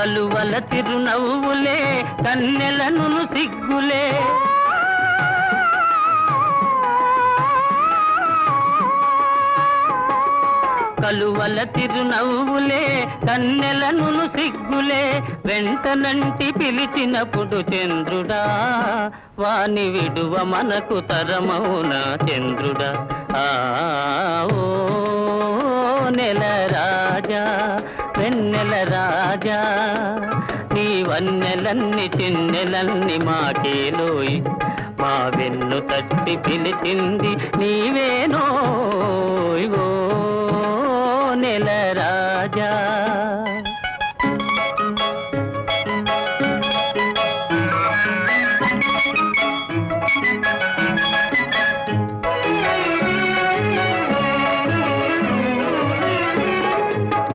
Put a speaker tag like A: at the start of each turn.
A: కలువల తిరునవ్వులే కన్నెలను సిగ్గులే కలువల తిరునవ్వులే కన్నెలను సిగ్గులే వెంటనంటి పిలిచినప్పుడు చంద్రుడా వాని విడువ మనకు తరమౌనా చంద్రుడా ఓ నెల రాజా వెన్నెల రాజా నీ వన్నెలన్ని చిన్నెలన్ని మాకేలోయ్ మా వెన్ను తట్టి పిలిచింది నీవేనోయ్ ఓ నెల రాజా